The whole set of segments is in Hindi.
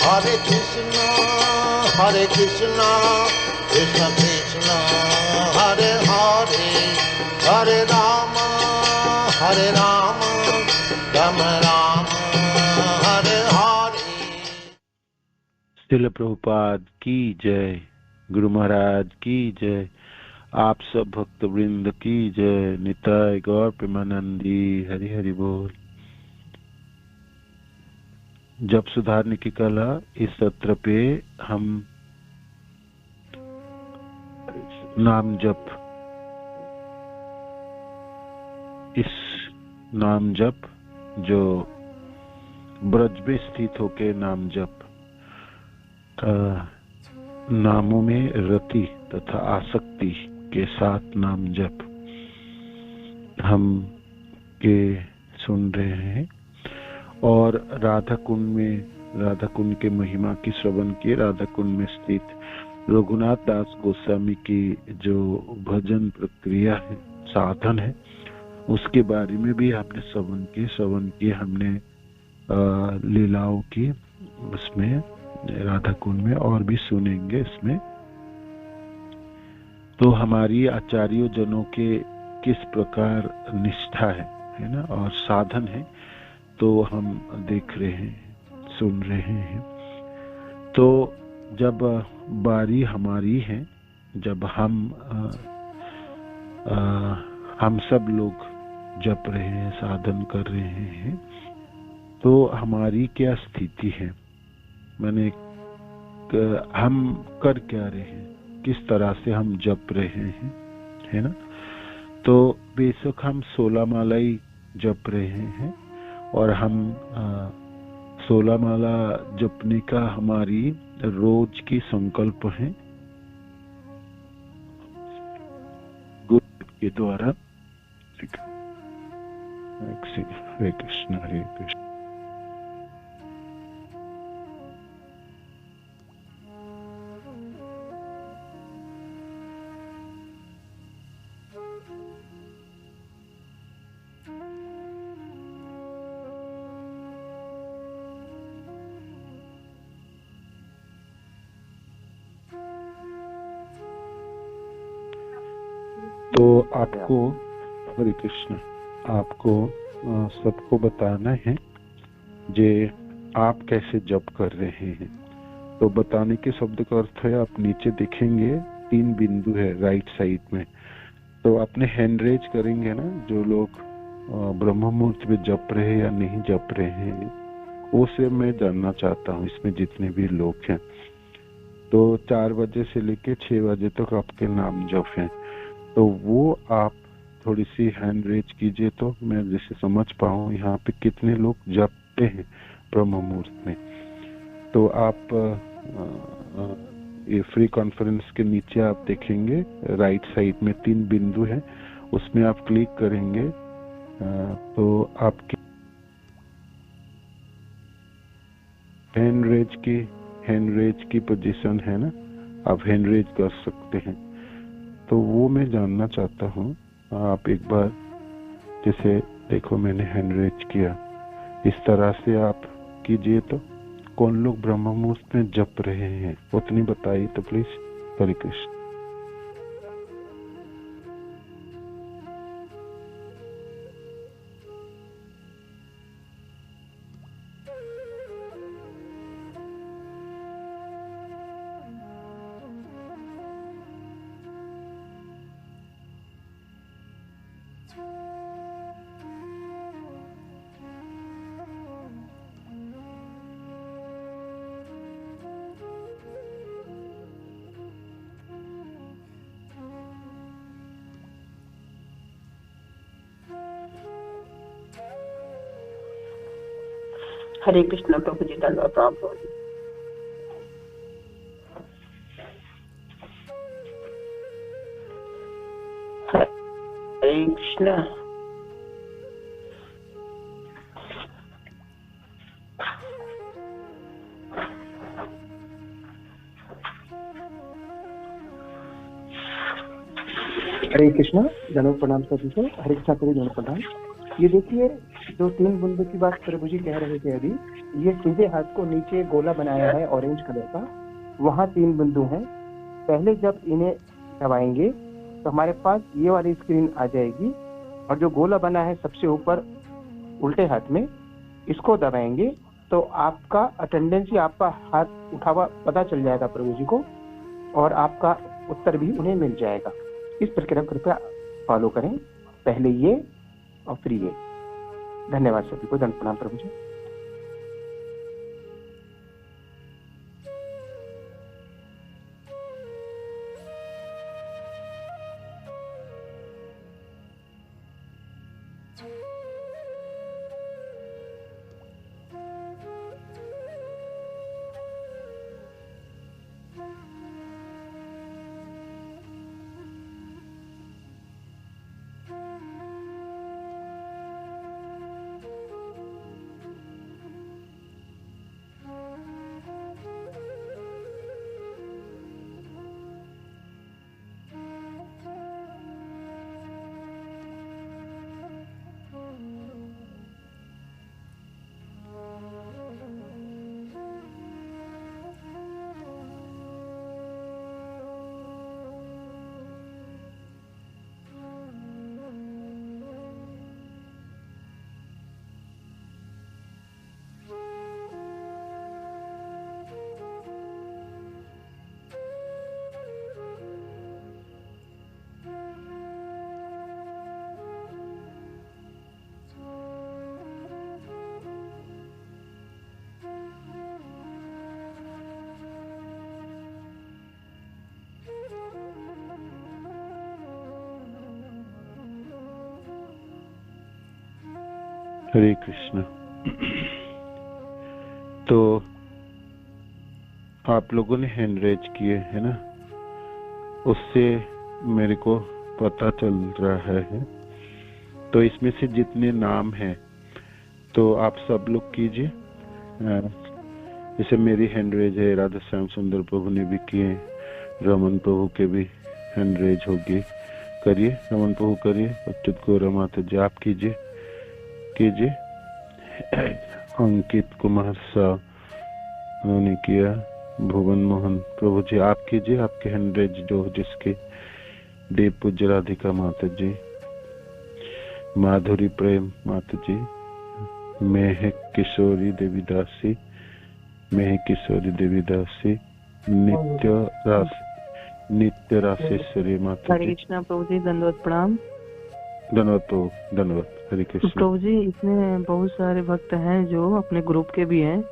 Hare Krishna, Krishna Krishna, Hare Hare, Hare Rama, Rama Rama, Hare Hare। Srila Prabhupada की जय, गुरु महाराज की जय, आप सब भक्त वृंद की जय, निताय गौर प्रेमानंदी, हरि हरि बोल। जप सुधारने की कला, इस सत्र पे हम नाम जप, इस नाम जप जो ब्रज में स्थित होके नाम जप, नामों में रति तथा आसक्ति के साथ नाम जप हम के सुन रहे हैं। और राधा कुंड के महिमा की श्रवण किए। राधा कुंड में स्थित रघुनाथ दास गोस्वामी की जो भजन प्रक्रिया है, साधन है, उसके बारे में भी हमने श्रवण किए हमने लीलाओं की उसमें राधा कुंड में, और भी सुनेंगे इसमें। तो हमारी आचार्यों जनों के किस प्रकार निष्ठा है ना, और साधन है, तो हम देख रहे हैं, सुन रहे हैं। तो जब बारी हमारी है, जब हम सब लोग जप रहे हैं, साधन कर रहे हैं, तो हमारी क्या स्थिति है, माने हम कर क्या रहे हैं, किस तरह से हम जप रहे हैं, है ना। तो बेशक हम 16 माला जप रहे हैं, और हम 16 माला जपने का हमारी रोज की संकल्प है गुरु के द्वारा। हरे कृष्ण हरे कृष्ण। तो आपको, हरे कृष्ण, आपको सबको बताना है जे आप कैसे जप कर रहे हैं। तो बताने के शब्द का अर्थ है, आप नीचे देखेंगे 3 बिंदु है राइट साइड में, तो अपने हैंड रेज करेंगे ना, जो लोग ब्रह्म मुहूर्त में जप रहे हैं या नहीं जप रहे हैं, वो से मैं जानना चाहता हूँ। इसमें जितने भी लोग हैं, तो 4 बजे से लेके 6 बजे तक आपके नाम जप हैं, तो वो आप थोड़ी सी हैंड रेज कीजिए, तो मैं जैसे समझ पाऊँ यहाँ पे कितने लोग जपते हैं ब्रह्म मुहूर्त में। तो आप ये फ्री कॉन्फ्रेंस के नीचे आप देखेंगे राइट साइड में 3 बिंदु है, उसमें आप क्लिक करेंगे, तो आपकी हैंड रेज की पोजीशन है ना, आप हैंड रेज कर सकते हैं। तो वो मैं जानना चाहता हूँ, आप एक बार जैसे देखो मैंने हैंड रेज किया, इस तरह से आप कीजिए। तो कौन लोग ब्रह्म मुहूर्त में जप रहे हैं उतनी बताइए तो प्लीज। हरे कृष्ण। हरे कृष्ण प्रभु जी, धन्यवाद प्रभु। हरे कृष्ण। हरे कृष्ण, धन्यवाद प्रणाम सभी को। हरे कृष्ण, धन्यवाद प्रणाम। ये देखिए जो 3 बूंदों की बात प्रभु जी कह रहे थे अभी, ये सीधे हाथ को नीचे गोला बनाया है ऑरेंज कलर का, वहाँ 3 बिंदु हैं। पहले जब इन्हें दबाएंगे तो हमारे पास ये वाली स्क्रीन आ जाएगी, और जो गोला बना है सबसे ऊपर उल्टे हाथ में, इसको दबाएंगे तो आपका अटेंडेंस, आपका हाथ उठा हुआ पता चल जाएगा प्रभु जी को, और आपका उत्तर भी उन्हें मिल जाएगा। इस प्रक्रिया कृपया फॉलो करें, पहले ये और फिर ये। धन्यवाद सभी को, धन्य प्रणाम प्रभु जी। हरे कृष्ण। तो आप लोगों ने हैंड रेज किए है ना, उससे मेरे को पता चल रहा है। तो इसमें से जितने नाम हैं तो आप सब लोग कीजिए। जैसे मेरी हैंड रेज है, राधा श्याम सुंदर प्रभु ने भी किए, रमन प्रभु के भी हैंड रेज होगी, करिए। रमन प्रभु करिए, अच्युत गौरा माता जी आप कीजिए। अंकित कुमार शाह उन्होंने किया, भुवन मोहन प्रभु जी आप कीजिए, आपके हैंड रेज जो जिसके। देव पूज्य राधिका माता जी, माधुरी प्रेम माता जी, महक किशोरी देवीदासी, महक किशोरी देवीदासी, नित्य रासेश्वरी माता जी। हरे कृष्णा प्रभु जी, दंडवत प्रणाम। धन्यवाद प्रभु, धन्यवाद। हरे कृष्ण प्रभु जी, इसमें बहुत सारे भक्त हैं जो अपने ग्रुप के भी हैं,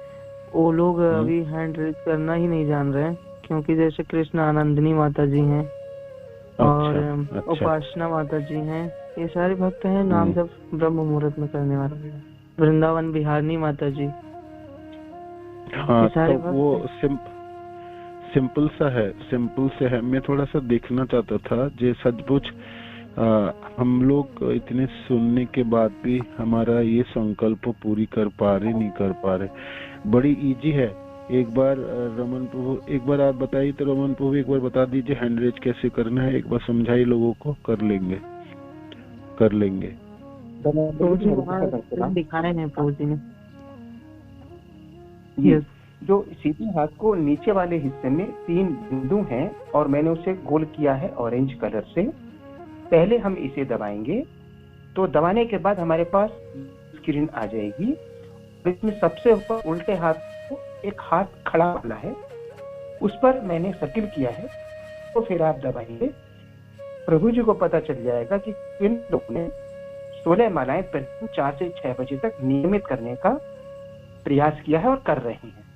वो लोग अभी हैंड रेज करना ही नहीं जान रहे हैं, क्योंकि जैसे कृष्ण आनंदनी माता जी हैं और उपासना माता जी हैं, ये सारे भक्त हैं नाम जब ब्रह्म मुहूर्त में करने वाले। वृंदावन बिहारनी माता जी, हाँ, तो वो सिंपल सा है। मैं थोड़ा सा देखना चाहता था, जे सचमुच हम लोग इतने सुनने के बाद भी हमारा ये संकल्प पूरी कर पा रहे नहीं कर पा रहे। बड़ी इजी है। एक बार रमन प्रभु, एक बार आप बताइए तो रमन प्रभु एक बार बता दीजिए हैंड रेज कैसे करना है, एक बार समझाइए लोगों को। कर लेंगे प्रभु जी, वहाँ दिखाए हैं प्रभु जी ने। जो सीधे हाथ को नीचे वाले हिस्से में 3 बिंदु हैं और मैंने उसे गोल किया है ऑरेंज कलर से। पहले हम इसे दबाएंगे, तो दबाने के बाद हमारे पास स्क्रीन आ जाएगी। इसमें सबसे ऊपर उल्टे हाथ को एक हाथ खड़ा वाला है, उस पर मैंने सर्किल किया है, तो फिर आप दबाएंगे। प्रभु जी को पता चल जाएगा कि किन लोगों ने 16 मालाएं प्रतिदिन 4 से 6 बजे तक नियमित करने का प्रयास किया है और कर रहे हैं।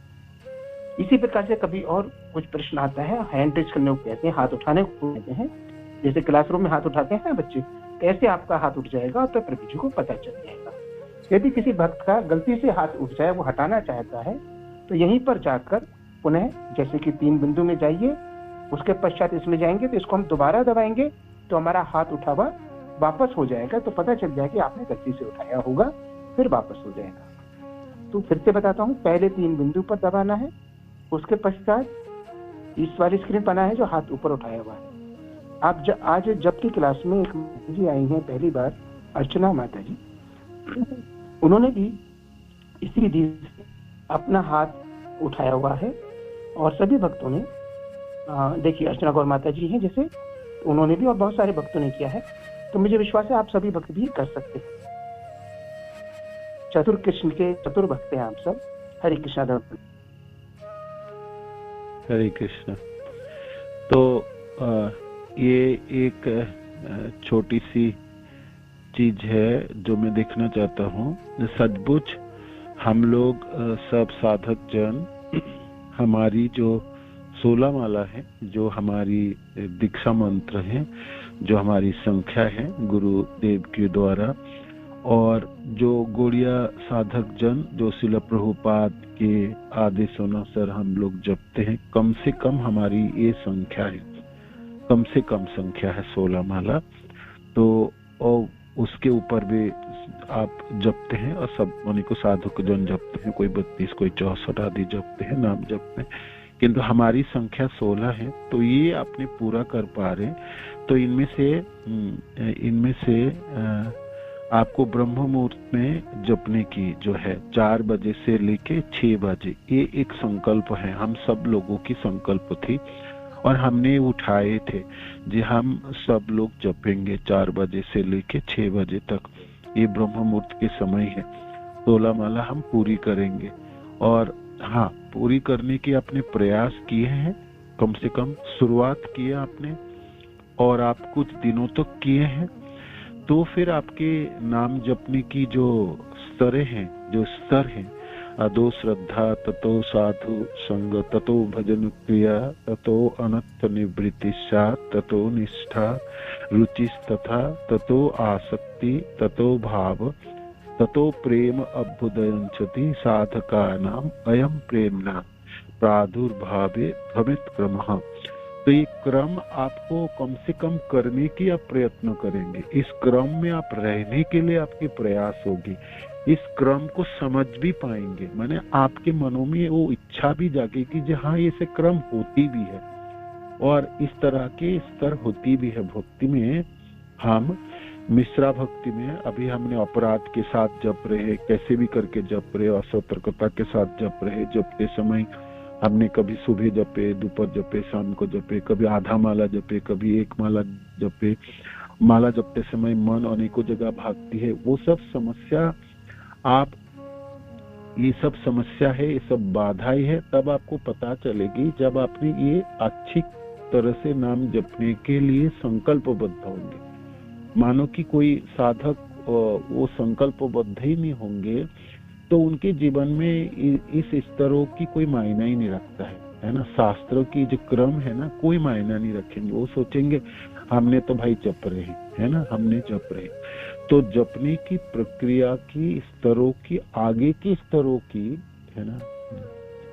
इसी प्रकार से कभी और कुछ प्रश्न आता है, हैंड रेज करने को कहते हैं, हाथ उठाने को कहते हैं। जैसे क्लासरूम में हाथ उठाते हैं बच्चे, कैसे आपका हाथ उठ जाएगा तो प्रभु जी को पता चल जाएगा। यदि किसी भक्त का गलती से हाथ उठ जाए, वो हटाना चाहता है, तो यहीं पर जाकर पुनः जैसे कि 3 बिंदु में जाइए, उसके पश्चात इसमें जाएंगे, तो इसको हम दोबारा दबाएंगे तो हमारा हाथ उठा हुआ वापस हो जाएगा। तो पता चल जाएगा कि आपने गलती से उठाया होगा, फिर वापस हो जाएगा। तो फिर से बताता हूँ, पहले 3 बिंदु पर दबाना है, उसके पश्चात इस वाली स्क्रीन बना है जो हाथ ऊपर उठाया हुआ है। आप आज जब की क्लास में एक जी आई हैं पहली बार, अर्चना माता जी, उन्होंने भी इसी विधि से अपना हाथ उठाया हुआ है और सभी भक्तों ने देखिए अर्चना गौर माता जी हैं जैसे, उन्होंने भी और बहुत सारे भक्तों ने किया है। तो मुझे विश्वास है आप सभी भक्त भी कर सकते हैं। चतुर कृष्ण के चतुर भक्त हैं आप सब। हरे कृष्णा दर्पण। हरे कृष्ण। तो ये एक छोटी सी चीज है जो मैं देखना चाहता हूँ। सचमुच हम लोग सब साधक जन हमारी जो 16 माला है, जो हमारी दीक्षा मंत्र है, जो हमारी संख्या है गुरुदेव के द्वारा, और जो गौड़िया साधक जन जो शिला प्रभुपाद के आदेशानुसार हम लोग जपते हैं, कम से कम हमारी ये संख्या है, कम से कम संख्या है 16 माला। तो और उसके ऊपर भी आप जपते हैं और सब मानी को साधक जन जपते हैं, कोई 32 कोई 64 आदि जपते हैं, नाम जपते हैं, किंतु हमारी संख्या 16 है। तो ये आपने पूरा कर पा रहे, तो इनमें से आपको ब्रह्म मुहूर्त में जपने की जो है 4 बजे से लेके 6 बजे, ये एक संकल्प है, हम सब लोगों की संकल्प थी और हमने उठाए थे जी हम सब लोग जपेंगे 4 बजे से लेके 6 बजे तक। ये ब्रह्म मुहूर्त के समय है, 16 माला हम पूरी करेंगे। और हाँ, पूरी करने की आपने प्रयास किए हैं, कम से कम शुरुआत की है आपने, और आप कुछ दिनों तक किए हैं, तो फिर आपके नाम जपने की जो स्तर हैं, अदो श्रद्धा, ततो साधु संग, ततो भजन क्रिया, ततो अनर्थ निवृत्ति, ततो निष्ठा रुचि, तथा ततो आसक्ति, ततो भाव, ततो प्रेम अभ्युदयंचति साधकानाम अयम प्रेमना प्रादुर्भावे भवेत् क्रमः। तो ये क्रम आपको कम से कम करने की आप प्रयत्न करेंगे, इस क्रम में आप रहने के लिए आपकी प्रयास होगी, इस क्रम को समझ भी पाएंगे, माने आपके मनों में वो इच्छा भी जागेगी कि हाँ ये से क्रम होती भी है और इस तरह के स्तर होती भी है। भक्ति में हम मिश्रा भक्ति में अभी हमने अपराध के साथ जप रहे, कैसे भी करके जप रहे, असतर्कता के साथ जप रहे। जपते समय हमने कभी सुबह जपे, दोपहर जपे, शाम को जपे, कभी आधा माला जपे, कभी 1 माला जपे। माला जपते समय मन अनेकों जगह भागती है, वो सब समस्या ये सब समस्या है, ये सब बाधाएं है, तब आपको पता चलेगी जब आपने ये अच्छी तरह से नाम जपने के लिए संकल्पबद्ध होंगे। मानो कि कोई साधक वो संकल्पबद्ध ही नहीं होंगे तो उनके जीवन में इस स्तरों की कोई मायना ही नहीं रखता है ना। शास्त्रों की जो क्रम है ना, कोई मायना नहीं रखेंगे, वो सोचेंगे हमने तो भाई जप रहे है ना, हमने जप रहे। तो जपने की प्रक्रिया की स्तरों की, आगे के स्तरों की है ना,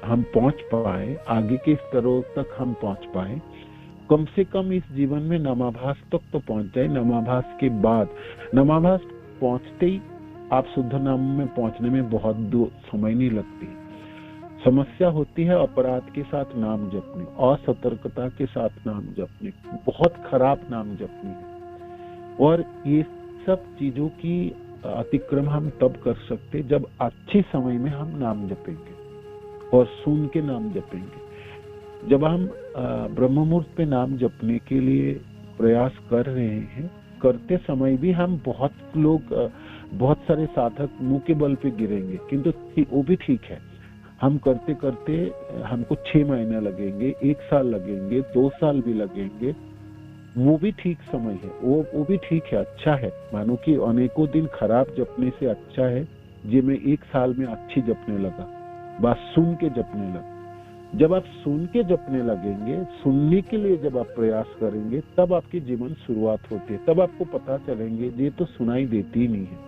हम पहुंच पाए, आगे के स्तरों तक हम पहुंच पाए, कम से कम इस जीवन में नमाभास तक तो पहुंच जाए। नमाभास के बाद, नमाभास पहुंचते ही आप शुद्ध नाम में पहुंचने में बहुत समय नहीं लगती। समस्या होती है अपराध के साथ नाम जपने, असतर्कता के साथ नाम जपने, बहुत खराब नाम जपने। और ये सब चीजों की अतिक्रम हम तब कर सकते जब अच्छे समय में हम नाम जपेंगे और सुन के नाम जपेंगे। जब हम ब्रह्म मुहूर्त पे नाम जपने के लिए प्रयास कर रहे हैं, करते समय भी हम बहुत सारे साधक मुंह के बल पे गिरेंगे, किंतु वो भी ठीक है। हम करते करते हमको 6 महीने लगेंगे, 1 साल लगेंगे, 2 साल भी लगेंगे, वो भी ठीक समय है, वो भी ठीक है, अच्छा है। मानो कि अनेकों दिन खराब जपने से अच्छा है जे मैं 1 साल में अच्छी जपने लगा, बात सुन के जपने लगा। जब आप सुन के जपने लगेंगे, सुनने के लिए जब आप प्रयास करेंगे, तब आपकी जीवन शुरुआत होती है। तब आपको पता चलेंगे ये तो सुनाई देती नहीं है,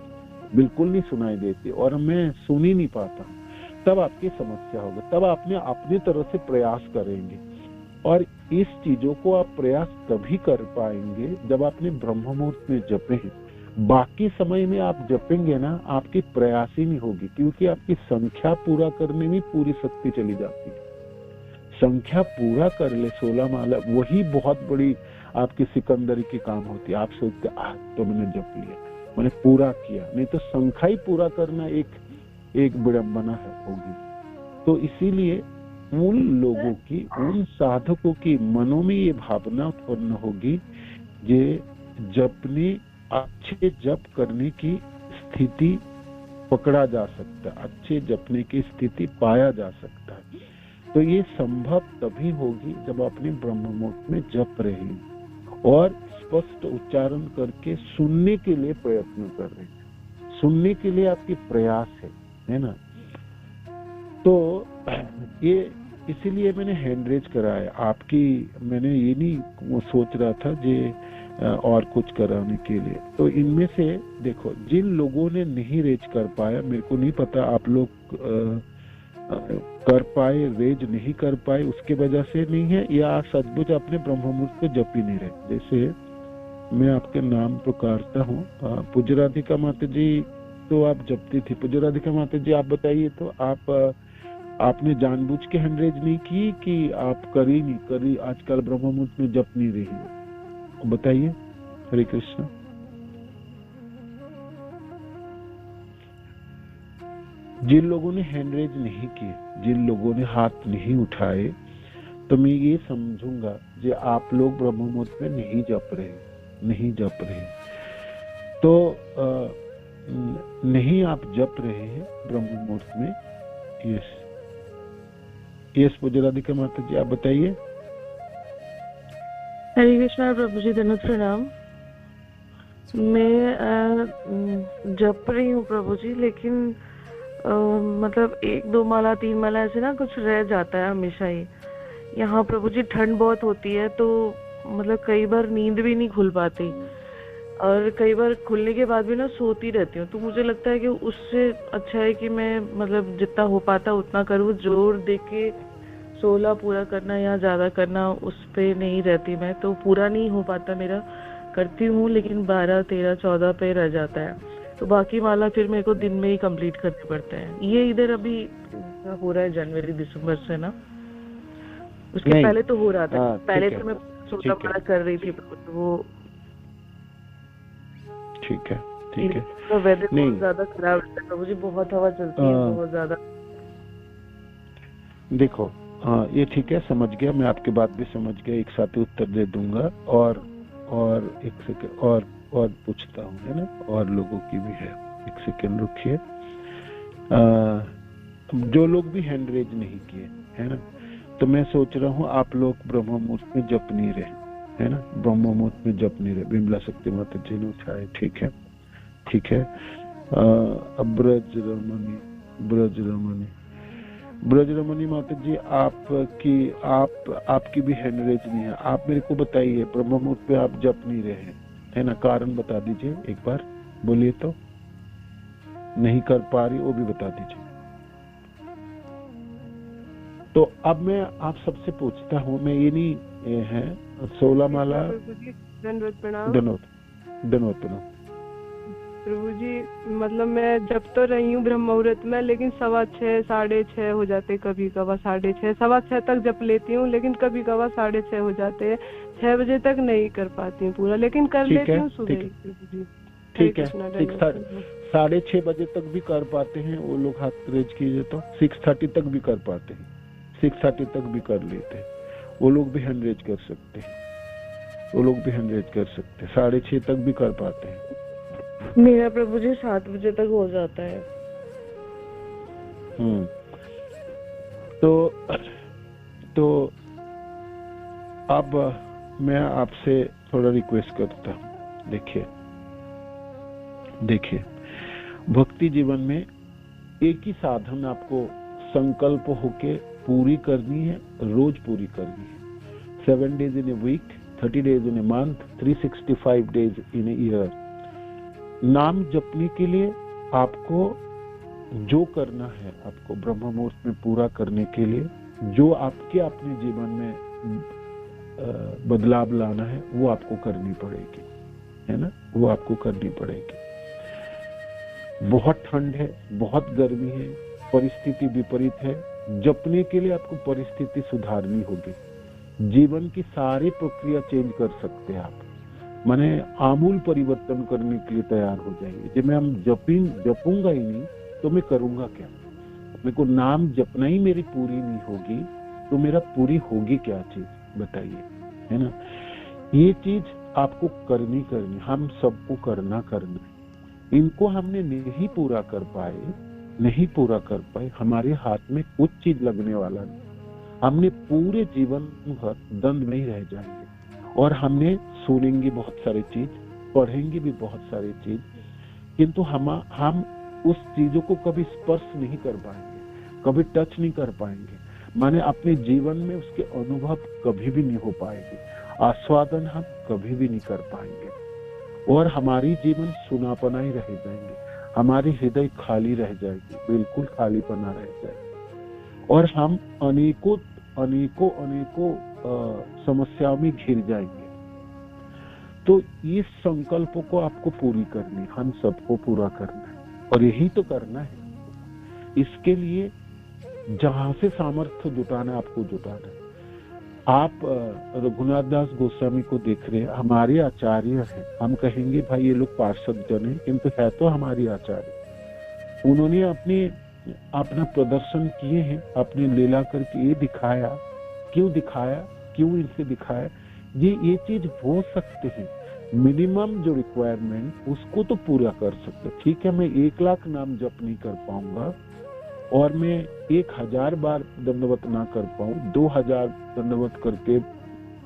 बिल्कुल नहीं सुनाई देती और मैं सुन ही नहीं पाता। तब आपकी समस्या होगी, तब आपने अपनी तरह से प्रयास करेंगे और इस चीजों को आप प्रयास तभी कर पाएंगे जब आपने ब्रह्म मुहूर्त में जपे हैं। बाकी समय में आप जपेंगे ना, आपकी प्रयास ही नहीं होगी, क्योंकि आपकी संख्या पूरा करने में पूरी शक्ति चली जाती है। संख्या पूरा कर ले 16 माला, वही बहुत बड़ी आपकी सिकंदरी की काम होती है। आप सोचते तो मैंने जप लिया, मैंने पूरा किया, नहीं तो संख्या ही पूरा करना एक विडंबना होगी। तो इसीलिए उन लोगों की, उन साधकों की मनों में ये भावना उत्पन्न होगी ये जपने, अच्छे जप करने की स्थिति पकड़ा जा सकता है, अच्छे जपने की स्थिति पाया जा सकता है। तो ये संभव तभी होगी जब अपने ब्रह्म मुहूर्त में जप रहे और स्पष्ट उच्चारण करके सुनने के लिए प्रयत्न कर रहे हैं, सुनने के लिए आपकी प्रयास है ना। तो ये इसीलिए मैंने हैंड रेज कराया आपकी, मैंने ये नहीं सोच रहा था जे और कुछ कराने के लिए। तो इनमें से देखो, जिन लोगों ने नहीं रेज कर पाया, मेरे को नहीं पता आप लोग कर पाए, रेज नहीं कर पाए उसके वजह से नहीं है, या सचमुच अपने ब्रह्म मुहूर्त को जप ही नहीं रहे। जैसे मैं आपके नाम पुकारता हूँ, पूज्य राधिका माता जी तो आप जपती थी। पूज्य राधिका माता जी आप बताइए, तो आपने जानबूझ के हैंड रेज नहीं की कि आप करी नहीं करी, आजकल ब्रह्म मुहूर्त में जप नहीं रही है, बताइए। हरे कृष्ण। जिन लोगों ने हैंड रेज नहीं किए, जिन लोगों ने हाथ नहीं उठाए, तो मैं ये समझूंगा जो आप लोग ब्रह्म मुहूर्त में नहीं जप रहे। तो नहीं आप जप रहे हैं ब्रह्म मुहूर्त में। यस पूज्य राधिका माता जी आप बताइए। हरे कृष्णा प्रभु जी, धन्यवाद प्रणाम। मैं जप रही हूँ प्रभु जी, लेकिन मतलब 1-2 माला 3 माला ऐसे ना कुछ रह जाता है हमेशा ही। यहाँ प्रभु जी ठंड बहुत होती है, तो मतलब कई बार नींद भी नहीं खुल पाती, और कई बार खुलने के बाद भी ना सोती रहती हूँ। तो मुझे लगता है कि उससे अच्छा है कि मैं मतलब जितना हो पाता उतना करूँ, जोर दे के 16 पूरा करना या ज्यादा करना उस पे नहीं रहती मैं, तो पूरा नहीं हो पाता मेरा। करती हूँ लेकिन 12, 13, 14 पे रह जाता है, तो बाकी माला फिर मेरे को दिन में ही कंप्लीट करने पड़ते हैं। ये इधर अभी हो रहा है जनवरी दिसंबर से ना, उसके पहले तो हो रहा था। पहले तो मैं 16 माला कर रही थी, तो वो ठीक है। तो वेदर बहुत ज्यादा खराब रहता है मुझे, बहुत हवा चलती है बहुत ज्यादा। देखो ये ठीक है, समझ गया, मैं आपकी बात भी समझ गया, एक साथ ही उत्तर दे दूंगा। और एक सेकंड और पूछता हूँ, है ना, और लोगों की भी है। एक सेकंड रुकिए। जो लोग भी हैंड रेज नहीं किए, है ना, तो मैं सोच रहा हूँ आप लोग ब्रह्म मुहूर्त में जप नहीं रहे, है ना, ब्रह्म मुहूर्त में जप नहीं रहे। बिमला शक्ति माता जी ने उठाए, ठीक है। ब्रज रमणी माता जी आपकी भी हैंड रेज नहीं है। आप मेरे को बताइए, ब्रह्म मुहूर्त पे आप जप नहीं रहे हैं, है ना, कारण बता दीजिए एक बार, बोलिए। तो नहीं कर पा रही वो भी बता दीजिए। तो अब मैं आप सबसे पूछता हूँ, मैं ये नहीं है 16 माला। धन्यवाद प्रभु जी, मतलब मैं जब तो रही हूँ ब्रह्म मुहूर्त में, लेकिन 6:15, 6:30 हो जाते, कभी कभार 6:30, 6:15 तक जप लेती हूँ, लेकिन कभी कभार 6:30 हो जाते हैं। 6 बजे तक नहीं कर पाती हूँ पूरा, लेकिन कर लेती हूँ सुबह। ठीक है, 6:30 बजे तक भी कर पाते हैं वो लोग, हाथ रेज कीजिए। तो 6:30 तक भी कर पाते हैं, 6:30 तक भी कर लेते हैं वो लोग, भी हैंड रेज कर सकते हैं, वो लोग भी हैंड रेज कर सकते हैं। 6:30 तक भी कर पाते हैं। मेरा प्रभु जी 7 बजे तक हो जाता है। तो अब मैं आपसे थोड़ा रिक्वेस्ट करता हूँ। देखिए भक्ति जीवन में एक ही साधन आपको संकल्प होके पूरी करनी है, रोज पूरी करनी है। 7 days in a week, 30 days in a month, 365 days in a year। नाम जपने के लिए आपको जो करना है, आपको ब्रह्म मुहूर्त में पूरा करने के लिए जो आपके अपने जीवन में बदलाव लाना है, वो आपको करनी पड़ेगी, है ना, वो आपको करनी पड़ेगी। बहुत ठंड है, बहुत गर्मी है, परिस्थिति विपरीत है, जपने के लिए आपको परिस्थिति सुधारनी होगी। जीवन की सारी प्रक्रिया चेंज कर सकते हैं आप। माने आमूल परिवर्तन करने के लिए तैयार हो जाएंगे। जब मैं हम जपूंगा ही नहीं तो मैं करूंगा क्या? मेरे को नाम जपना ही मेरी पूरी नहीं होगी तो मेरा पूरी होगी क्या चीज, बताइए, है ना। ये चीज आपको करनी, हम सबको करना। इनको हमने नहीं पूरा कर पाए, हमारे हाथ में कुछ चीज लगने वाला नहीं। हमने पूरे जीवन भर दंड में ही रह जाएंगे और हमने सुनेंगे बहुत सारी चीज, पढ़ेंगे भी बहुत सारी चीज, किंतु हम उस चीजों को कभी स्पर्श नहीं कर पाएंगे, कभी टच नहीं कर पाएंगे, माने अपने जीवन में उसके अनुभव कभी भी नहीं हो पाएंगे, आस्वादन हम कभी भी नहीं कर पाएंगे और हमारी जीवन सुनापना ही रह जाएंगे, हमारी हृदय खाली रह जाएगी, बिल्कुल खालीपना रह जाएगी और हम अनेकों समस्याओं में घिर जाएंगे। तो इस संकल्प को आपको पूरी करनी, हम सबको पूरा करना है और यही तो करना है। इसके लिए जहां से सामर्थ्य जुटाना आपको जुटाना है। आप रघुनाथ दास गोस्वामी को देख रहे हैं, हमारे आचार्य हैं। हम कहेंगे भाई ये लोग पार्षद जन है, किंतु है तो हमारी आचार्य। उन्होंने अपना प्रदर्शन किए हैं, अपने लीला करके ये दिखाया। क्यों इनसे दिखाया? ये चीज हो सकते हैं, मिनिमम जो रिक्वायरमेंट उसको तो पूरा कर सकते। ठीक है, मैं 1 लाख नाम जप नहीं कर पाऊंगा और मैं 1000 बार दंडवत ना कर पाऊं, 2000 दंडवत करके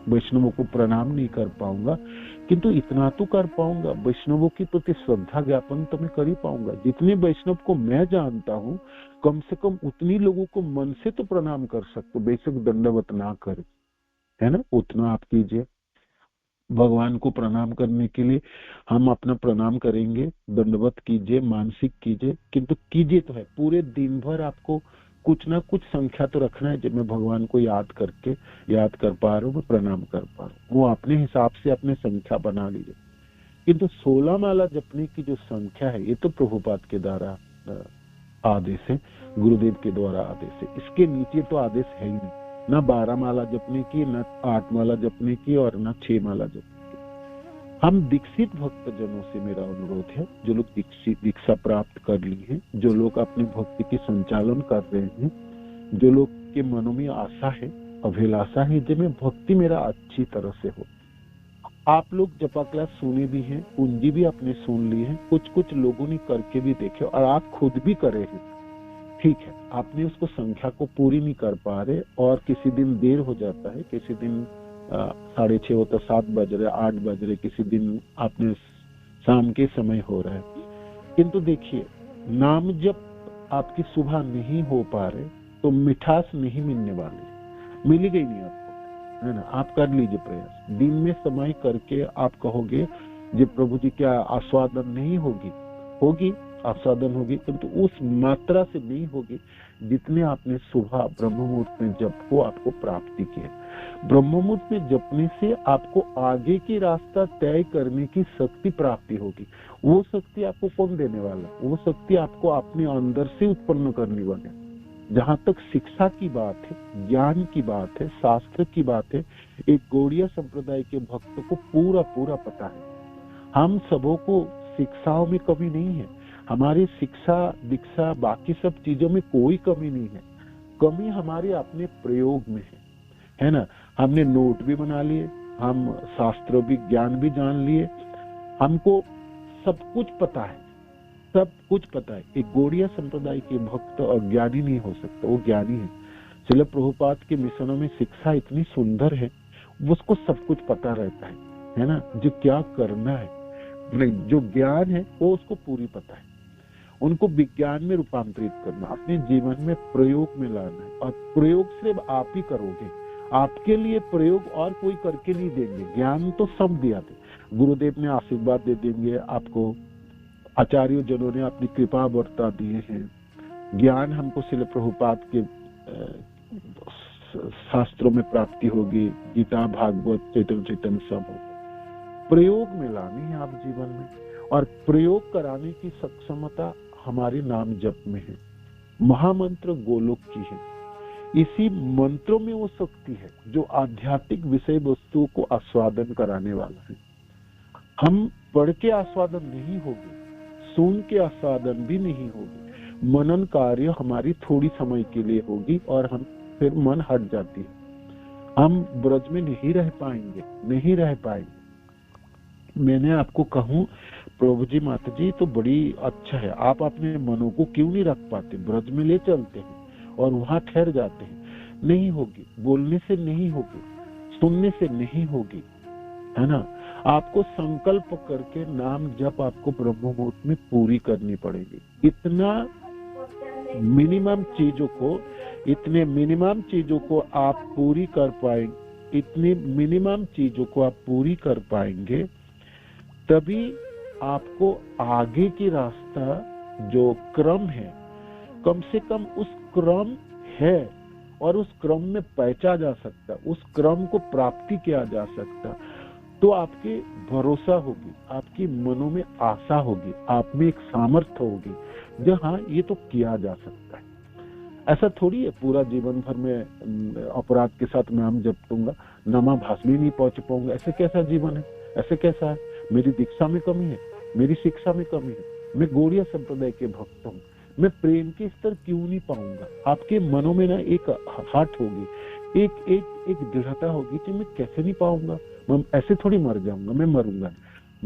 वैष्णवों को प्रणाम नहीं कर पाऊंगा, किंतु इतना तो कर पाऊंगा, वैष्णवों की प्रति श्रद्धा ज्ञापन तो मैं कर ही पाऊंगा। जितने वैष्णव को मैं जानता हूँ कम से कम उतनी लोगों को मन से तो प्रणाम कर सकते, बेशक दंडवत ना करे, है ना, उतना आप कीजिए। भगवान को प्रणाम करने के लिए हम अपना प्रणाम करेंगे, दंडवत कीजिए, मानसिक कीजिए, किंतु कीजिए तो है। पूरे दिन भर आपको कुछ ना कुछ संख्या तो रखना है, जब मैं भगवान को याद कर पा रहा हूँ, मैं प्रणाम कर पा रहा हूँ, वो अपने हिसाब से अपने संख्या बना लीजिए। किंतु 16 माला जपने की जो संख्या है ये तो प्रभुपाद के द्वारा आदेश है, गुरुदेव के द्वारा आदेश है। इसके नीचे तो आदेश है ही नहीं, ना 12 माला जपने की, ना 8 माला जपने की और ना 6 माला जपने की। हम दीक्षित भक्त जनों से मेरा अनुरोध है, जो लोग दीक्षा प्राप्त कर ली है, जो लोग अपनी भक्ति की संचालन कर रहे हैं, जो लोग के मनों में आशा है, अभिलाषा है, जिनमें भक्ति मेरा अच्छी तरह से हो। आप लोग जपा क्लास सुने भी हैं, पूंजी भी आपने सुन ली है, कुछ लोगों ने करके भी देखे और आप खुद भी करे हैं। ठीक है, आपने उसको संख्या को पूरी नहीं कर पा रहे और किसी दिन देर हो जाता है, किसी दिन 6:30 होता, 7 बज रहे, 8 बज रहे, किसी दिन आपने शाम के समय हो रहा है। किंतु देखिए, नाम जब आपकी सुबह नहीं हो पा रहे तो मिठास नहीं मिलने वाली, मिलेगी नहीं आपको, है ना। आप कर लीजिए प्रयास, दिन में समय करके आप कहोगे जब प्रभु जी क्या आस्वादन नहीं होगी आस्वादन होगी, किंतु उस मात्रा से नहीं होगी जितने आपने सुबह ब्रह्म मुहूर्त में जप को आपको प्राप्ति की है। ब्रह्म मुहूर्त में जपने से आपको आगे की रास्ता तय करने की शक्ति प्राप्ति होगी। वो शक्ति आपको कौन देने वाला? वो शक्ति आपको अपने अंदर से उत्पन्न करने वाले। जहां तक शिक्षा की बात है, ज्ञान की बात है, शास्त्र की बात है, एक गौड़िया संप्रदाय के भक्त को पूरा पता है। हम सबों को शिक्षाओं में कमी नहीं है, हमारी शिक्षा दीक्षा बाकी सब चीजों में कोई कमी नहीं है। कमी हमारे अपने प्रयोग में है ना। हमने नोट भी बना लिए, हम शास्त्र भी ज्ञान भी जान लिए, हमको सब कुछ पता है, सब कुछ पता है। एक गौड़िया संप्रदाय के भक्त अज्ञानी नहीं हो सकता, वो ज्ञानी है। श्रील प्रभुपाद के मिशनों में शिक्षा इतनी सुंदर है, उसको सब कुछ पता रहता है ना। जो क्या करना है, जो ज्ञान है वो उसको पूरी पता है। उनको विज्ञान में रूपांतरित करना, अपने जीवन में प्रयोग में लाना है, और प्रयोग सिर्फ आप ही करोगे। आपके लिए प्रयोग और कोई करके नहीं देंगे। ज्ञान तो सब दिया थे, गुरुदेव ने आशीर्वाद दे देंगे आपको, आचार्य जनों ने अपनी कृपा बरता दिए हैं। ज्ञान हमको श्रील प्रभुपाद के शास्त्रों में प्राप्ति होगी, गीता भागवत चैतन्य सब होगा। प्रयोग में लानी है आप जीवन में, और प्रयोग कराने की सक्षमता हमारे नाम जप में है। महामंत्र गोलोक की है, इसी मंत्रों में वो शक्ति है जो आध्यात्मिक विषय वस्तुओं को आस्वादन कराने वाला है। हम पढ़ के आस्वादन नहीं होगी, सुन के आस्वादन भी नहीं होगी, मनन कार्य हमारी थोड़ी समय के लिए होगी और हम फिर मन हट जाती है, हम ब्रज में नहीं रह पाएंगे। मैंने आपको कहूं प्रभु जी माता जी तो बड़ी अच्छा है, आप अपने मनों को क्यों नहीं रख पाते, ब्रज में ले चलते हैं और वहां ठहर जाते हैं। नहीं होगी, बोलने से नहीं होगी, सुनने से नहीं होगी, है ना। आपको संकल्प करके नाम जप आपको ब्रह्म मुहूर्त में पूरी करनी पड़ेगी। इतने मिनिमम चीजों को आप पूरी कर पाएंगे, तभी आपको आगे की रास्ता जो क्रम है, कम से कम उस क्रम है और उस क्रम में पहचा जा सकता, उस क्रम को प्राप्ति किया जा सकता, तो आपके भरोसा होगी, आपकी मनों में आशा होगी, आप में एक सामर्थ्य होगी जहाँ ये तो किया जा सकता है। ऐसा थोड़ी है पूरा जीवन भर में अपराध के साथ नाम जपूंगा, नामाभास भी नहीं पहुंच पाऊंगा। ऐसे कैसा जीवन है, ऐसे कैसा है? मेरी दीक्षा में कमी है, मेरी शिक्षा में कमी है, मैं गौड़िया संप्रदाय के भक्त हूँ, मैं प्रेम के स्तर क्यों नहीं पाऊंगा? आपके मनों में ना एक हाट होगी, एक दृढ़ता होगी कि मैं कैसे नहीं पाऊंगा, मैं ऐसे थोड़ी मर जाऊंगा, मैं मरूंगा।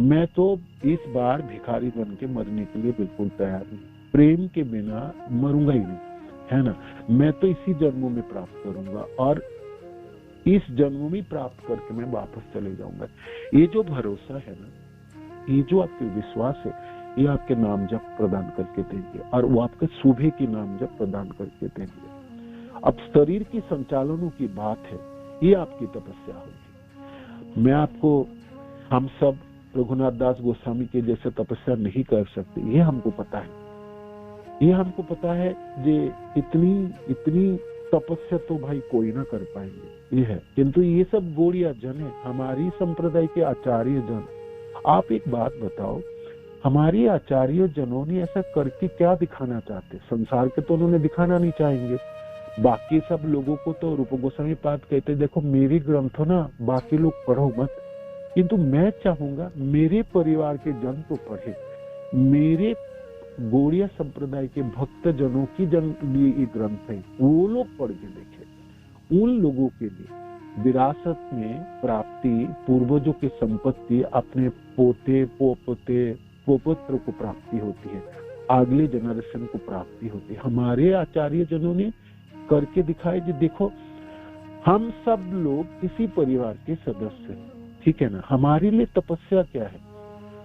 मैं तो इस बार भिखारी बन के मरने के लिए बिल्कुल तैयार नहीं, प्रेम के बिना मरूंगा ही नहीं, है ना। मैं तो इसी जन्मों में प्राप्त करूंगा और इस जन्म में प्राप्त करके मैं वापस चले जाऊंगा। ये जो भरोसा है ना, ये जो आपके विश्वास है, ये आपके नाम जप प्रदान करके देंगे और वो आपके सुबह की नाम जप प्रदान करके देंगे। अब शरीर की संचालनों की बात है, ये आपकी तपस्या होगी। मैं आपको, हम सब रघुनाथ दास गोस्वामी के जैसे तपस्या नहीं कर सकते, ये हमको पता है, ये हमको पता है। जे इतनी तपस्या तो भाई कोई ना कर पाएंगे, ये है। किंतु ये सब गौड़िया जन है, हमारी संप्रदाय के आचार्य जन। आप एक बात बताओ, हमारी आचार्य जनों ने ऐसा करके क्या दिखाना चाहते? संसार के तो उन्होंने दिखाना नहीं चाहेंगे, बाकी सब लोगों को तो रूप गोस्वामी पाद कहते देखो मेरी ग्रंथों ना बाकी लोग पढ़ो मत, किंतु मैं चाहूंगा मेरे परिवार के जन तो पढ़े, मेरे गौड़िया संप्रदाय के भक्त जनों की ये ग्रंथ है, वो लोग पढ़ के देखे। उन लोगों के लिए विरासत में प्राप्ति, पूर्वजों की संपत्ति अपने पोते पोपुत्र को प्राप्ति होती है, अगले जनरेशन को प्राप्ति होती है। हमारे आचार्य जनों ने करके दिखाए जी देखो हम सब लोग इसी परिवार के सदस्य हैं, ठीक है ना। हमारे लिए तपस्या क्या है?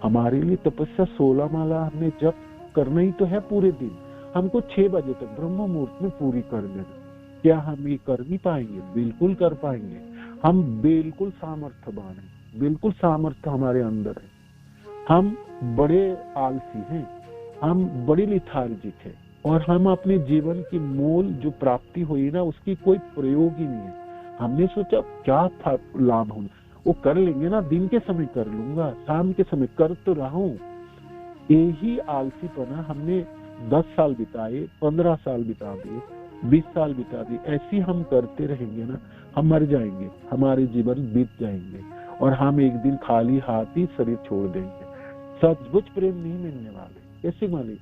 हमारे लिए तपस्या 16 माला हमने जप करना ही तो है पूरे दिन, हमको 6 बजे तक ब्रह्म मुहूर्त में पूरी कर लेना। क्या हम ये कर नहीं पाएंगे? बिल्कुल कर पाएंगे। हम बिल्कुल सामर्थ्यवान हैं, बिल्कुल सामर्थ्य हमारे अंदर है। हम बड़े आलसी हैं, हम बड़े लिथार्जिक हैं और हम अपने जीवन की मूल जो प्राप्ति हुई ना उसकी कोई प्रयोग ही नहीं है। हमने सोचा क्या लाभ होना, वो कर लेंगे ना, दिन के समय कर लूंगा, शाम के समय कर तो रहा हूँ। यही आलसीपना हमने 10 साल बिताए, 15 साल बिता दिए, 20 साल बिता दिए। ऐसी हम करते रहेंगे ना, हम मर जाएंगे, हमारे जीवन बीत जाएंगे और हम एक दिन खाली हाथ ही शरीर छोड़ देंगे। सचमुच प्रेम नहीं मिलने वाले। कैसे मालिक?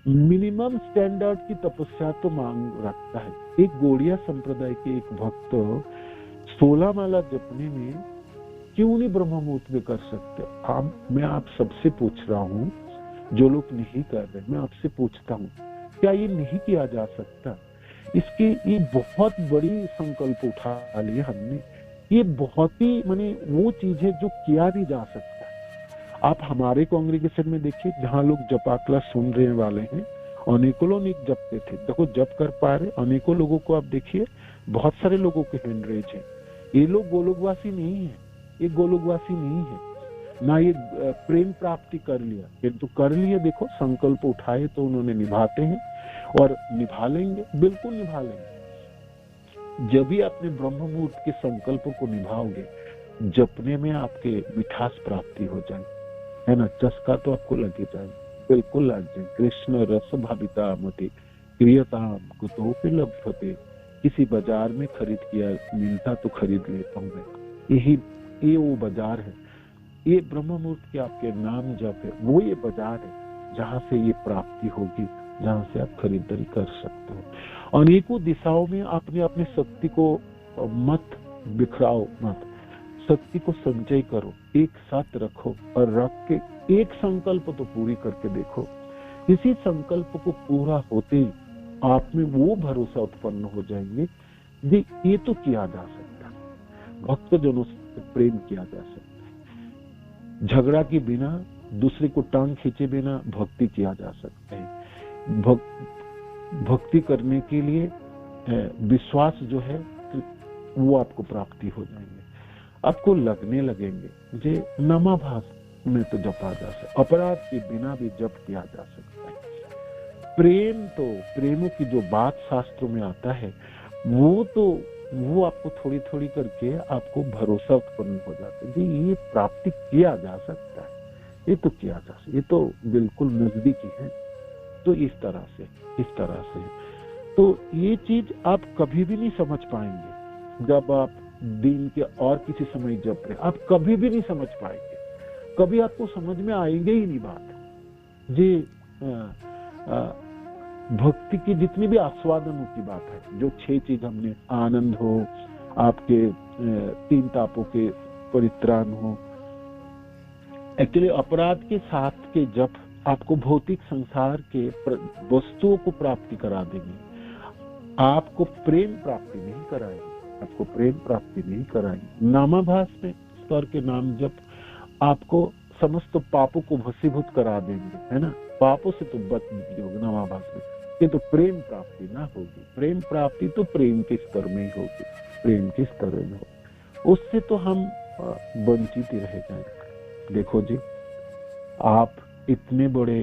मिनिमम स्टैंडर्ड की तपस्या तो मांग रखता है। एक गौड़िया संप्रदाय के एक भक्त 16 माला जपने में क्यों नहीं ब्रह्म मुहूर्त में कर सकते? मैं आप सबसे पूछ रहा हूँ, जो लोग नहीं कर रहे, मैं आपसे पूछता हूँ क्या ये नहीं किया जा सकता? इसके ये बहुत बड़ी संकल्प उठा लिए हमने, ये बहुत ही माने वो चीज है जो किया नहीं जा सकता। आप हमारे कांग्रेगेशन में देखिए, जहाँ लोग जपा क्लास सुन रहे वाले हैं, अनेकों लोग जपते थे, देखो जप कर पा रहे अनेकों लोगों को आप देखिए, बहुत सारे लोगों के हैंड रेज है। ये लोग गोलोकवासी नहीं है, ये गोलोकवासी नहीं है ना, ये प्रेम प्राप्ति कर लिया, किंतु कर लिए देखो संकल्प उठाए तो उन्होंने निभाते हैं और निभा लेंगे, बिल्कुल निभा लेंगे। जब भी अपने ब्रह्म मुहूर्त के संकल्प को निभाओगे, जपने में आपके मिठास प्राप्ति हो जाए, है ना, चस्का तो आपको लगे जाए, बिल्कुल लग जाए। कृष्ण रस भाविता मते क्रियताम कुतोपि लभते। किसी बाजार में खरीद किया मिलता तो खरीद लेता हूँ मैं, ये वो बाजार है। ये ब्रह्म मुहूर्त के आपके नाम जप है, वो ये बाजार है जहाँ से ये प्राप्ति होगी, जहाँ से आप खरीदारी कर सकते हो। अनेकों दिशाओं में आपने अपनी शक्ति को मत बिखराओ, मत, शक्ति को संचय करो, एक साथ रखो और रख के एक संकल्प तो पूरी करके देखो। इसी संकल्प को पूरा होते ही आप में वो भरोसा उत्पन्न हो जाएंगे जी ये तो किया जा सकता है, भक्तजनों से प्रेम किया जा सकता है, झगड़ा के बिना, दूसरे को टांग खींचे बिना भक्ति किया जा सकता है। भक्ति करने के लिए विश्वास जो है वो आपको प्राप्ति हो जाएंगे। आपको लगने लगेंगे जे नामाभास में तो जपा जा सकता, अपराध के बिना भी जप किया जा सकता है। प्रेम तो, प्रेमों की जो बात शास्त्रों में आता है वो आपको थोड़ी थोड़ी करके आपको भरोसा उत्पन्न हो जाता है जी ये प्राप्ति किया जा सकता है, ये तो किया जा सकता है, ये तो बिल्कुल नजदीकी है। तो इस तरह से तो ये चीज आप कभी भी नहीं समझ पाएंगे जब आप दिन के और किसी समय जप रहे, आप कभी भी नहीं समझ पाएंगे, कभी आपको समझ में आएंगे ही नहीं बात। ये भक्ति की जितनी भी आस्वादनों की बात है, जो 6 चीज हमने, आनंद हो, आपके 3 तापों के परित्राण हो, एक्चुअली अपराध के साथ के जप आपको भौतिक संसार के वस्तुओं को प्राप्ति करा देंगे, आपको प्रेम प्राप्ति नहीं कराएंगे, आपको प्रेम प्राप्ति नहीं कराएंगे। नामाभास में स्तर के नाम जप आपको समस्त पापों को भस्मीभूत करा देंगे, है ना, पापों से तो बच जाओगे नामाभास में, ये तो प्रेम प्राप्ति ना होगी। प्रेम प्राप्ति तो प्रेम के स्तर में ही होगी, प्रेम के स्तर में होगी, उससे तो हम वंचित ही रह जाएंगे। देखो जी, आप इतने बड़े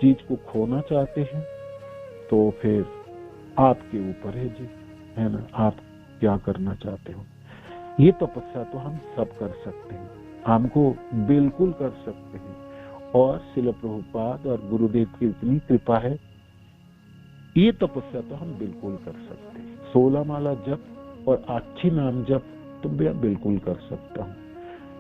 चीज को खोना चाहते हैं तो फिर आपके ऊपर है जी, है ना, आप क्या करना चाहते हो। ये तपस्या तो हम सब कर सकते हैं, हमको बिल्कुल कर सकते हैं, और शिल प्रभुपाद और गुरुदेव की इतनी कृपा है, ये तपस्या तो हम बिल्कुल कर सकते हैं। 16 माला जप और अच्छी नाम जप तो मैं बिल्कुल कर सकता हूँ।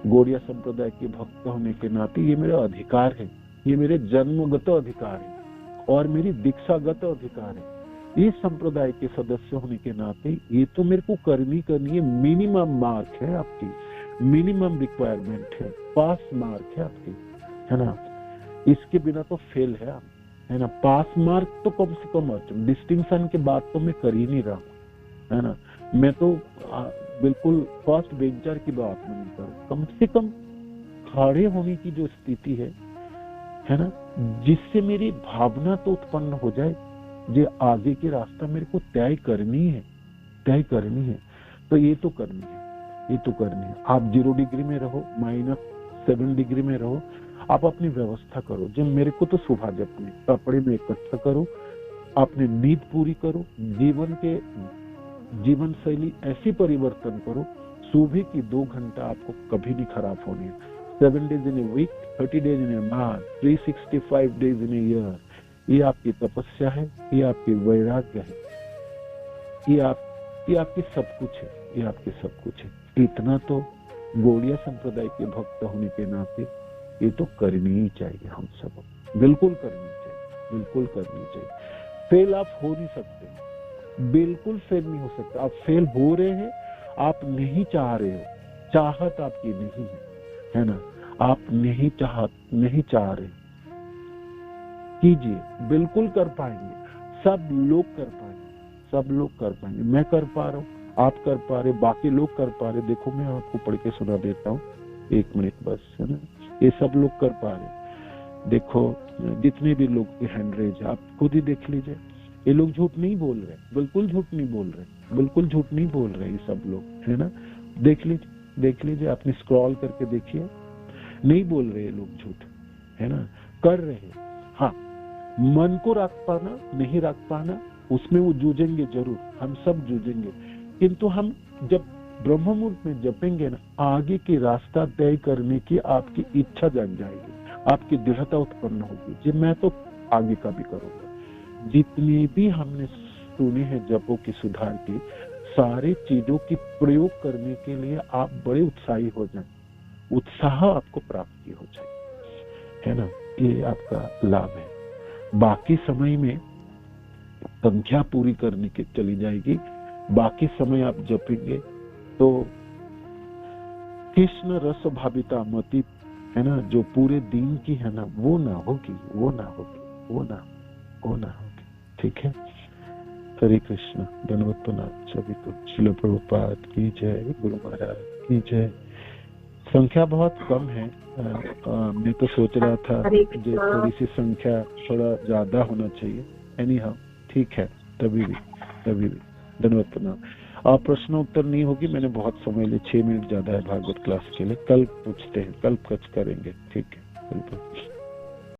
गौड़िया संप्रदाय के भक्त होने के नाते ये मेरा अधिकार है, ये मेरे जन्मगत अधिकार है और मेरी दीक्षागत अधिकार है। इस संप्रदाय के सदस्य होने के नाते ये तो मेरे को करनी है, मिनिमम मार्क है आपकी, मिनिमम रिक्वायरमेंट है, पास मार्क है आपकी, है ना, इसके बिना तो फेल है आप, है ना। पास मार्क तो कम से कम, डिस्टिंक्शन के बाद तो मैं कर ही नहीं रहा हूँ, है ना, मैं तो बिल्कुल फर्स्ट बेंचर की बात नहीं कर, कम से कम खड़े होने की जो स्थिति है ना, जिससे मेरी भावना तो उत्पन्न हो जाए जो आगे की रास्ता मेरे को तय करनी है, तो ये तो करनी है। आप 0 डिग्री में रहो, -7 डिग्री में रहो, आप अपनी व्यवस्था करो। जब मेरे को तो सुबह जपने, कपड़े में इकट्ठा करो, अपनी नींद पूरी करो, जीवन शैली ऐसी परिवर्तन करो, सुबह की 2 घंटा आपको कभी नहीं खराब होनी है। 7 days in a week, 30 days in a month, 365 days in a year, ये आपकी तपस्या है, ये आपकी वैराग्य है, ये आपकी सब कुछ है। इतना तो गौड़िया संप्रदाय के भक्त होने के नाते ये तो करनी ही चाहिए, हम सब बिल्कुल करनी चाहिए। फेल आप हो नहीं सकते, बिल्कुल फेल नहीं हो सकता। आप फेल हो रहे हैं, आप नहीं चाह रहे हो, चाहत आपकी नहीं है ना, आप नहीं चाह रहे, कीजिए, बिल्कुल कर पाएंगे, सब लोग कर पाएंगे। मैं कर पा रहा हूँ, आप कर पा रहे, बाकी लोग कर पा रहे। देखो मैं आपको पढ़ के सुना देता हूँ, 1 मिनट बस, है ना, ये सब लोग कर पा रहे। देखो जितने भी लोग की हैंड रेज, आप खुद ही देख लीजिए, ये लोग झूठ नहीं बोल रहे, बिल्कुल झूठ नहीं बोल रहे ये सब लोग, है ना। देख लीजिए, आपने स्क्रॉल करके देखिए, नहीं बोल रहे ये लोग झूठ, है ना, कर रहे हैं। हाँ, मन को रख पाना, नहीं रख पाना, उसमें वो जूझेंगे जरूर, हम सब जूझेंगे, किंतु हम जब ब्रह्म मुहूर्त में जपेंगे ना, आगे की रास्ता तय करने की आपकी इच्छा जाग जाएगी, आपकी दृढ़ता उत्पन्न होगी जी मैं तो आगे का भी करूंगा। जितनी भी हमने सुनी है जपों की सुधार की, सारी चीजों की प्रयोग करने के लिए आप बड़े उत्साही हो जाएं, उत्साह आपको प्राप्ति हो जाए, है ना। ये आपका लाभ है। बाकी समय में संख्या पूरी करने की चली जाएगी, बाकी समय आप जपेंगे तो कृष्ण रस भाविता मति, है ना, जो पूरे दिन की है ना, वो ना होगी। ठीक है। हरे कृष्ण। धन्यवाद प्रणाम सभी को। श्रील प्रभुपाद की जय, गुरु महाराज की जय। संख्या बहुत कम है। मैं तो सोच रहा था जो थोड़ी सी संख्या थोड़ा ज्यादा होना चाहिए। एनी हाउ ठीक है, तभी भी धन्यवाद प्रणाम। प्रश्न उत्तर नहीं होगी, मैंने बहुत समय लिए, 6 मिनट ज्यादा है भागवत क्लास के लिए। कल पूछते हैं, कल कच करेंगे। ठीक है, बिल्कुल।